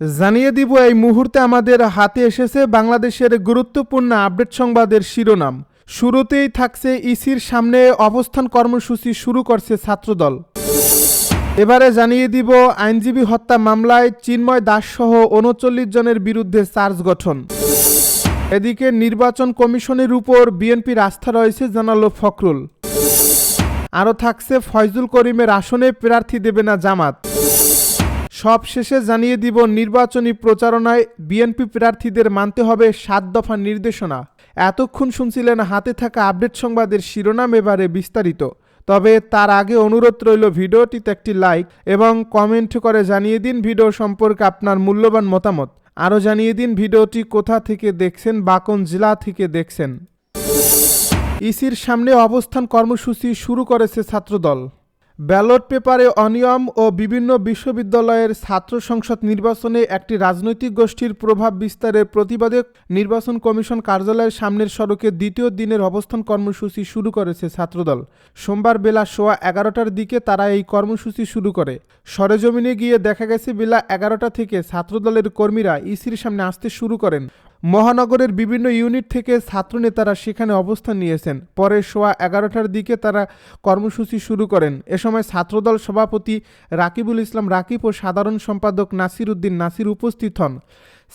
জানিয়ে দিব এই মুহূর্তে আমাদের হাতে এসেছে বাংলাদেশের গুরুত্বপূর্ণ আপডেট সংবাদের শিরোনাম। শুরুতেই থাকছে ইসির সামনে অবস্থান কর্মসূচি শুরু করছে ছাত্রদল। এবারে জানিয়ে দিব আইনজীবী হত্যা মামলায় চিন্ময় দাস সহ ৩৯ জনের বিরুদ্ধে চার্জ গঠন। এদিকে নির্বাচন কমিশনের উপর বিএনপির আস্থা রয়েছে জানালো ফখরুল। আরও থাকছে ফয়জুল করিমের আসনে প্রার্থী দেবে না জামাত। সব শেষে জানিয়ে দিব নির্বাচনী প্রচারণায় বিএনপি প্রার্থীদের মানতে হবে ৭ দফা নির্দেশনা। এতক্ষণ শুনছিলেন হাতে থাকা আপডেট সংবাদের শিরোনাম, এবারে বিস্তারিত। তবে তার আগে অনুরোধ রইল ভিডিওটিতে একটি লাইক এবং কমেন্ট করে জানিয়ে দিন ভিডিও সম্পর্কে আপনার মূল্যবান মতামত। আরও জানিয়ে দিন ভিডিওটি কোথা থেকে দেখছেন বা কোন জেলা থেকে দেখছেন। ইসির সামনে অবস্থান কর্মসূচি শুরু করেছে ছাত্রদল। ব্যালট পেপারে অনিয়ম ও বিভিন্ন বিশ্ববিদ্যালয়ের ছাত্র সংসদ নির্বাচনে একটি রাজনৈতিক গোষ্ঠীর প্রভাব বিস্তারের প্রতিবাদে নির্বাচন কমিশন কার্যালয়ের সামনের সড়কে দ্বিতীয় দিনের অবস্থান কর্মসূচি শুরু করেছে ছাত্রদল। সোমবার বেলা 11:15টার দিকে তারা এই কর্মসূচি শুরু করে। সরেজমিনে গিয়ে দেখা গেছে বেলা 11টা থেকে ছাত্রদলের কর্মীরা ইসির সামনে আসতে শুরু করেন। মহানগরের বিভিন্ন ইউনিট থেকে ছাত্রনেতারা সেখানে অবস্থান নিয়েছেন। পরে 11:15টার দিকে তারা কর্মসূচি শুরু করেন। এ সময় ছাত্রদল সভাপতি রাকিবুল ইসলাম রাকিব ও সাধারণ সম্পাদক নাসির উদ্দিন নাসির উপস্থিত হন।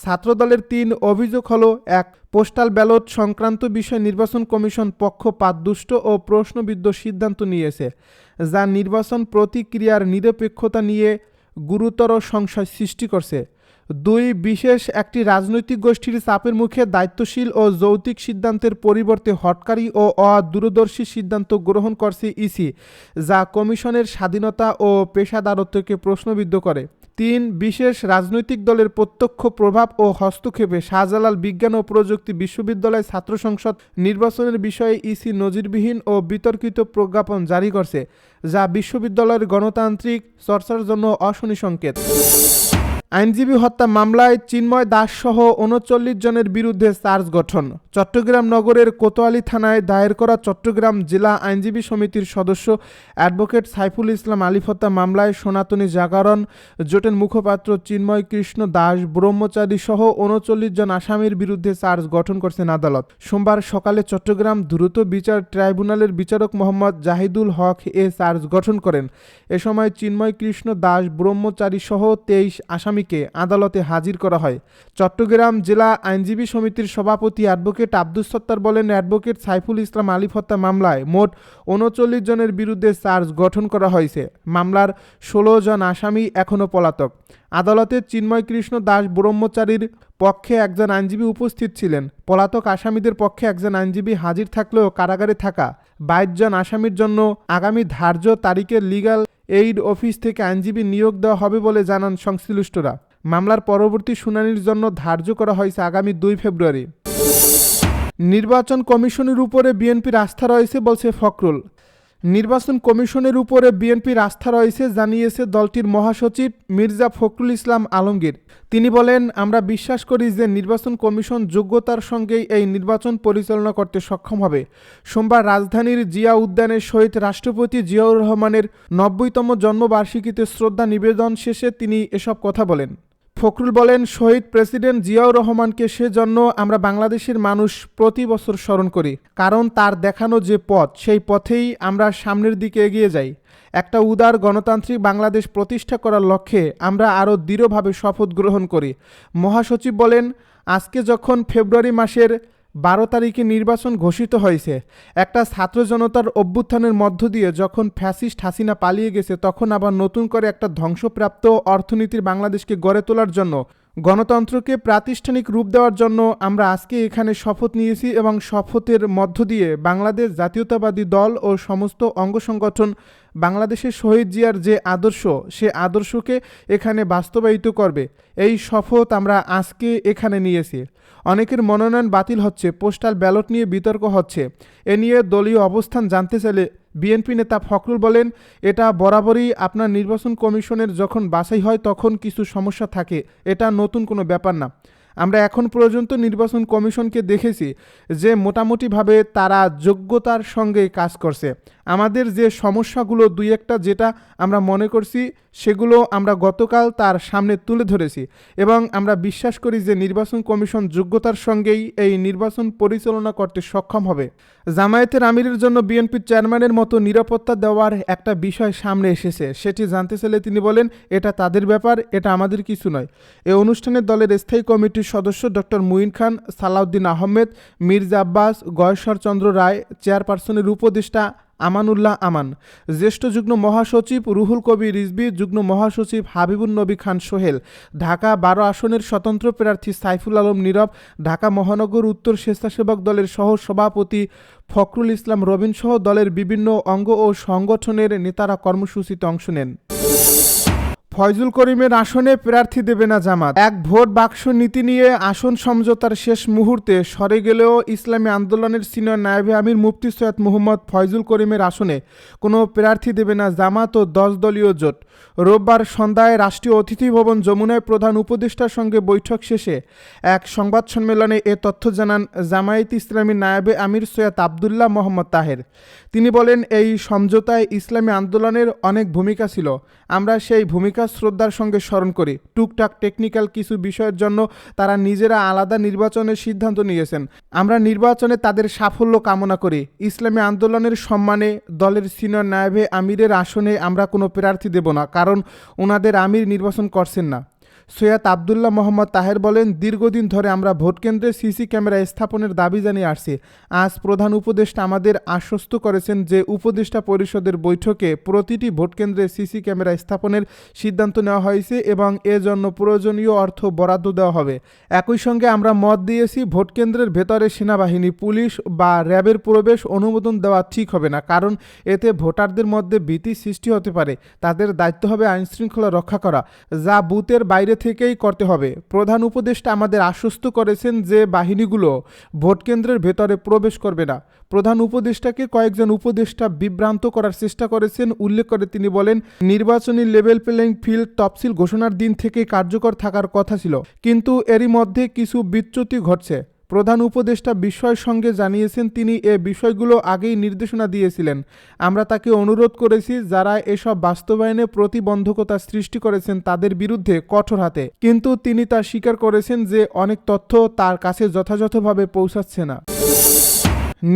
ছাত্রদলের 3 অভিযোগ হল: 1. পোস্টাল ব্যালট সংক্রান্ত বিষয়ে নির্বাচন কমিশন পক্ষপাতদুষ্ট ও প্রশ্নবিদ্ধ সিদ্ধান্ত নিয়েছে, যা নির্বাচন প্রতিক্রিয়ার নিরপেক্ষতা নিয়ে গুরুতর সংশয় সৃষ্টি করছে। 2. বিশেষ একটি রাজনৈতিক গোষ্ঠীর চাপের মুখে দায়িত্বশীল ও যৌক্তিক সিদ্ধান্তের পরিবর্তে হঠকারী ও অদূরদর্শী সিদ্ধান্ত গ্রহণ করছে ইসি, যা কমিশনের স্বাধীনতা ও পেশাদারত্বকে প্রশ্নবিদ্ধ করে। 3. বিশেষ রাজনৈতিক দলের প্রত্যক্ষ প্রভাব ও হস্তক্ষেপে শাহজালাল বিজ্ঞান ও প্রযুক্তি বিশ্ববিদ্যালয় ছাত্র সংসদ নির্বাচনের বিষয়ে ইসি নজিরবিহীন ও বিতর্কিত প্রজ্ঞাপন জারি করছে, যা বিশ্ববিদ্যালয়ের গণতান্ত্রিক চর্চার জন্য অশনি সংকেত। আইনজীবী হত্যা মামলায় চিন্ময় দাস সহ ৩৯ জনের বিরুদ্ধে চার্জ গঠন। চট্টগ্রাম নগরের কোতোয়ালি থানায় দায়ের করা চট্টগ্রাম জেলা আইনজীবী সমিতির সদস্য অ্যাডভোকেট সাইফুল ইসলাম আলিফ হত্যা মামলায় সনাতনী জাগরণ জোটের মুখপাত্র চিন্ময় কৃষ্ণ দাস ব্রহ্মচারী সহ ৩৯ জন আসামির বিরুদ্ধে চার্জ গঠন করছেন আদালত। সোমবার সকালে চট্টগ্রাম দ্রুত বিচার ট্রাইব্যুনালের বিচারক মোহাম্মদ জাহিদুল হক এ চার্জ গঠন করেন। এ সময় চিন্ময় কৃষ্ণ দাস ব্রহ্মচারী সহ 23 আসামি আদালতে হাজির করা হয়। চট্টগ্রাম জেলা আইনজীবী সমিতির সভাপতি অ্যাডভোকেট আব্দুস সত্তার বলেন, অ্যাডভোকেট সাইফুল ইসলাম আলিফ হত্যা মামলায় মোট ৩৯ জনের বিরুদ্ধে চার্জ গঠন করা হয়েছে। মামলার 16 জন আসামি এখনও পলাতক। আদালতে চিন্ময় কৃষ্ণ দাস ব্রহ্মচারীর পক্ষে একজন আইনজীবী উপস্থিত ছিলেন। পলাতক আসামিদের পক্ষে একজন আইনজীবী হাজির থাকলেও কারাগারে থাকা 22 জন আসামির জন্য আগামী ধার্য তারিখে লিগ্যাল এইড অফিস থেকে আইনজীবী নিয়োগ দেওয়া হবে বলে জানান সংশ্লিষ্টরা। মামলার পরবর্তী শুনানির জন্য ধার্য করা হয়েছে আগামী 2 ফেব্রুয়ারি। নির্বাচন কমিশনের উপরে বিএনপির আস্থা রয়েছে বলছে ফখরুল। নির্বাচন কমিশনের উপরে বিএনপির আস্থা রয়েছে জানিয়েছে দলটির মহাসচিব মির্জা ফখরুল ইসলাম আলমগীর। তিনি বলেন, আমরা বিশ্বাস করি যে নির্বাচন কমিশন যোগ্যতার সঙ্গেই এই নির্বাচন পরিচালনা করতে সক্ষম হবে। সোমবার রাজধানীর জিয়া উদ্যানে শহীদ রাষ্ট্রপতি জিয়াউর রহমানের 90তম জন্মবার্ষিকীতে শ্রদ্ধা নিবেদন শেষে তিনি এসব কথা বলেন। ফখরুল বলেন, শহীদ প্রেসিডেন্ট জিয়াউর রহমানকে সেজন্য আমরা বাংলাদেশের মানুষ প্রতি বছর স্মরণ করি, কারণ তার দেখানো যে পথ, সেই পথেই আমরা সামনের দিকে এগিয়ে যাই। একটা উদার গণতান্ত্রিক বাংলাদেশ প্রতিষ্ঠা করার লক্ষ্যে আমরা আরও দৃঢ়ভাবে শপথ গ্রহণ করি। মহাসচিব বলেন, আজকে যখন ফেব্রুয়ারি মাসের 12 তারিখে নির্বাচন ঘোষিত হয়েছে, একটা ছাত্র জনতার অভ্যুত্থানের মধ্য দিয়ে যখন ফ্যাসিস্ট হাসিনা পালিয়ে গেছে, তখন আবার নতুন করে একটা ধ্বংসপ্রাপ্ত অর্থনীতির বাংলাদেশকে গড়ে তোলার জন্য, গণতন্ত্রকে প্রাতিষ্ঠানিক রূপ দেওয়ার জন্য আমরা আজকে এখানে শপথ নিয়েছি এবং শপথের মধ্য দিয়ে বাংলাদেশ জাতীয়তাবাদী দল ও সমস্ত অঙ্গ সংগঠন বাংলাদেশের শহীদ জিয়ার যে আদর্শ, সে আদর্শকে এখানে বাস্তবায়িত করবে। এই শপথ আমরা আজকে এখানে নিয়েছি। অনেকের মনোনয়ন বাতিল হচ্ছে, পোস্টাল ব্যালট নিয়ে বিতর্ক হচ্ছে। এ নিয়ে দলীয় অবস্থান জানতে চাইলে বিএনপি নেতা ফখরুল বলেন, এটা বরাবরই আপনার নির্বাচন কমিশনের যখন বাছাই হয় তখন কিছু সমস্যা থাকে, এটা নতুন কোনো ব্যাপার না। আমরা এখন পর্যন্ত নির্বাচন কমিশনকে দেখেছি যে মোটামুটিভাবে তারা যোগ্যতার সঙ্গে কাজ করছে। আমাদের যে সমস্যাগুলো দুই একটা যেটা আমরা মনে করছি সেগুলো আমরা গতকাল তার সামনে তুলে ধরেছি এবং আমরা বিশ্বাস করি যে নির্বাচন কমিশন যোগ্যতার সঙ্গেই এই নির্বাচন পরিচালনা করতে সক্ষম হবে। জামায়াতের আমিরের জন্য বিএনপির চেয়ারম্যানের মতো নিরাপত্তা দেওয়ার একটা বিষয় সামনে এসেছে, সেটি জানতে চাইলে তিনি বলেন, এটা তাদের ব্যাপার, এটা আমাদের কিছু নয়। এ অনুষ্ঠানে দলের স্থায়ী কমিটির সদস্য ডক্টর মুঈন খান, সালাউদ্দিন আহমেদ, মির্জা আব্বাস, গয়েশ্বর চন্দ্র রায়, চেয়ারপারসনের উপদেষ্টা আমানুল্লাহ আমান, জ্যেষ্ঠ যুগ্ম মহাসচিব রুহুল কবির রিজভী, যুগ্ম মহাসচিব হাবিবুন নবী খান সোহেল, ঢাকা 12 আসনের স্বতন্ত্র প্রার্থী সাইফুল আলম নীরব, ঢাকা মহানগর উত্তর স্বেচ্ছাসেবক দলের সহ সভাপতি ফখরুল ইসলাম রবিন সহ দলের বিভিন্ন অঙ্গ ও সংগঠনের নেতারা কর্মসূচিতে অংশ নেন। ফয়জুল করিমের আসনে প্রার্থী দেবে না জামাত। এক ভোট বাক্স নীতি নিয়ে আসন সমঝোতার শেষ মুহূর্তে সরে গেলেও ইসলামী আন্দোলনের সিনিয়র নায়েবে আমির মুফতি সৈয়দ মোহাম্মদ ফয়জুল করিমের আসনে কোনো প্রার্থী দেবে না জামাত ও 10 দলীয় জোট। রোববার সন্ধ্যায় রাষ্ট্রীয় অতিথি ভবন যমুনায় প্রধান উপদেষ্টার সঙ্গে বৈঠক শেষে এক সংবাদ সম্মেলনে এ তথ্য জানান জামায়াতে ইসলামী নায়েবে আমির সৈয়দ আবদুল্লাহ মোহাম্মদ তাহের। তিনি বলেন, এই সমঝোতায় ইসলামী আন্দোলনের অনেক ভূমিকা ছিল, আমরা সেই ভূমিকা শ্রদ্ধার সঙ্গে স্মরণ করি। টুকটাক টেকনিক্যাল কিছু বিষয়ের জন্য তারা নিজেরা আলাদা নির্বাচনের সিদ্ধান্ত নিয়েছেন, আমরা নির্বাচনে তাদের সাফল্য কামনা করি। ইসলামী আন্দোলনের সম্মানে দলের সিনিয়র নায়েবে আমিরের আসনে আমরা কোনো প্রার্থী দেব না, কারণ ওনাদের আমির নির্বাচন করছেন না। সৈয়দ আবদুল্লাহ মোহাম্মদ তাহের বলেন, দীর্ঘদিন ধরে আমরা ভোটকেন্দ্রে সিসি ক্যামেরা স্থাপনের দাবি জানিয়ে আসছি। আজ প্রধান উপদেষ্টা আমাদের আশ্বস্ত করেছেন যে উপদেষ্টা পরিষদের বৈঠকে প্রতিটি ভোটকেন্দ্রে সিসি ক্যামেরা স্থাপনের সিদ্ধান্ত নেওয়া হয়েছে এবং এজন্য প্রয়োজনীয় অর্থ বরাদ্দ দেওয়া হবে। একই সঙ্গে আমরা মত দিয়েছি ভোটকেন্দ্রের ভেতরে সেনাবাহিনী, পুলিশ বা র্যাবের প্রবেশ অনুমোদন দেওয়া ঠিক হবে না, কারণ এতে ভোটারদের মধ্যে ভীতি সৃষ্টি হতে পারে। তাদের দায়িত্ব হবে আইনশৃঙ্খলা রক্ষা করা, যা বুথের বাইরে থেকেই করতে হবে। প্রধান উপদেষ্টা আমাদের আশ্বস্ত করেছেন যে বাহিনীগুলো ভোটকেন্দ্রের ভেতরে প্রবেশ করবে না। প্রধান উপদেষ্টাকে কয়েকজন উপদেষ্টা বিভ্রান্ত করার চেষ্টা করেছেন উল্লেখ করে তিনি বলেন, নির্বাচনী লেভেল প্লেইং ফিল্ড তফসিল ঘোষণার দিন থেকেই কার্যকর থাকার কথা ছিল, কিন্তু এরই মধ্যে কিছু বিচ্যুতি ঘটছে। প্রধান উপদেষ্টা বিস্ময়ের সঙ্গে জানিয়েছেন তিনি এ বিষয়গুলো আগেই নির্দেশনা দিয়েছিলেন। আমরা তাকে অনুরোধ করেছি যারা এসব বাস্তবায়নে প্রতিবন্ধকতা সৃষ্টি করেছেন তাদের বিরুদ্ধে কঠোর হাতে, কিন্তু তিনি তা স্বীকার করেছেন যে অনেক তথ্য তার কাছে যথাযথভাবে পৌঁছাচ্ছে না।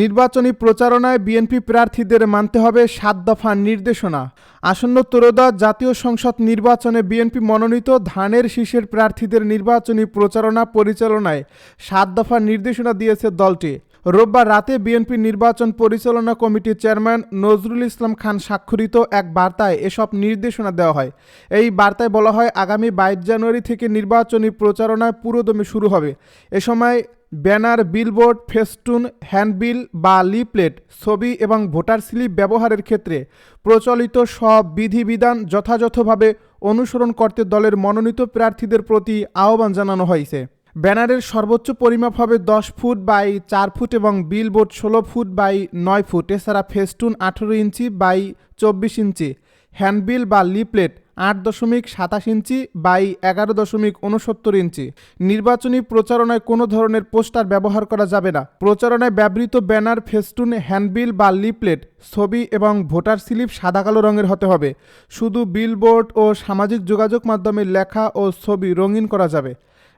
নির্বাচনী প্রচারণায় বিএনপি প্রার্থীদের মানতে হবে 7 দফা নির্দেশনা। আসন্ন ত্রয়োদশ জাতীয় সংসদ নির্বাচনে বিএনপি মনোনীত ধানের শীষের প্রার্থীদের নির্বাচনী প্রচারণা পরিচালনায় 7 দফা নির্দেশনা দিয়েছে দলটি। রোববার রাতে বিএনপি নির্বাচন পরিচালনা কমিটির চেয়ারম্যান নজরুল ইসলাম খান স্বাক্ষরিত এক বার্তায় এসব নির্দেশনা দেওয়া হয়। এই বার্তায় বলা হয়, আগামী 22 জানুয়ারি থেকে নির্বাচনী প্রচারণায় পুরোদমে শুরু হবে। এ সময় ব্যানার, বিলবোর্ড, ফেস্টুন, হ্যান্ডবিল বা লিফলেট, ছবি এবং ভোটার স্লিপ ব্যবহারের ক্ষেত্রে প্রচলিত সব বিধিবিধান যথাযথভাবে অনুসরণ করতে দলের মনোনীত প্রার্থীদের প্রতি আহ্বান জানানো হয়েছে। ব্যানারের সর্বোচ্চ পরিমাপ হবে 10 ফুট বাই 4 ফুট এবং বিলবোর্ড 16 ফুট বাই 9 ফুট। এছাড়া festoon 18 inch by 24 inch, handbill বা লিফলেট 8.27 ইঞ্চি বাই 11.69 ইঞ্চি। নির্বাচনী প্রচারণায় কোনো ধরনের পোস্টার ব্যবহার করা যাবে না। প্রচারণায় ব্যবহৃত ব্যানার, ফেস্টুন, হ্যান্ডবিল বা লিফলেট, ছবি এবং ভোটার স্লিপ সাদা কালো রঙের হতে হবে। শুধু বিলবোর্ড ও সামাজিক যোগাযোগ মাধ্যমে লেখা ও ছবি রঙিন করা যাবে।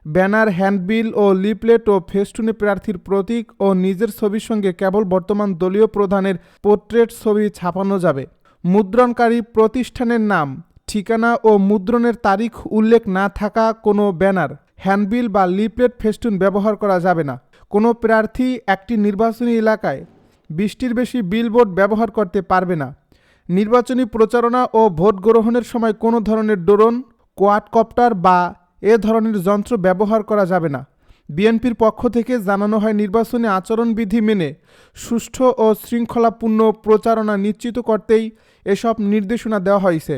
ব্যানার, হ্যান্ডবিল ও লিফলেট ও ফেস্টুনে প্রার্থীর প্রতীক ও নিজের ছবির সঙ্গে কেবল বর্তমান দলীয় প্রধানের পোর্ট্রেট ছবি ছাপানো যাবে। মুদ্রণকারী প্রতিষ্ঠানের নাম, ঠিকানা ও মুদ্রণের তারিখ উল্লেখ না থাকা কোনো ব্যানার, হ্যান্ডবিল বা লিফলেট, ফেস্টুন ব্যবহার করা যাবে না। কোনো প্রার্থী একটি নির্বাচনী এলাকায় 20টির বেশি বিলবোর্ড ব্যবহার করতে পারবে না। নির্বাচনী প্রচারণা ও ভোট গ্রহণের সময় কোনো ধরনের ড্রোন, কোয়াডকপ্টার বা এ ধরনের যন্ত্র ব্যবহার করা যাবে না। বিএনপির পক্ষ থেকে জানানো হয়, নির্বাচনী আচরণবিধি মেনে সুষ্ঠু ও শৃঙ্খলাপূর্ণ প্রচারণা নিশ্চিত করতেই এসব নির্দেশনা দেওয়া হয়েছে।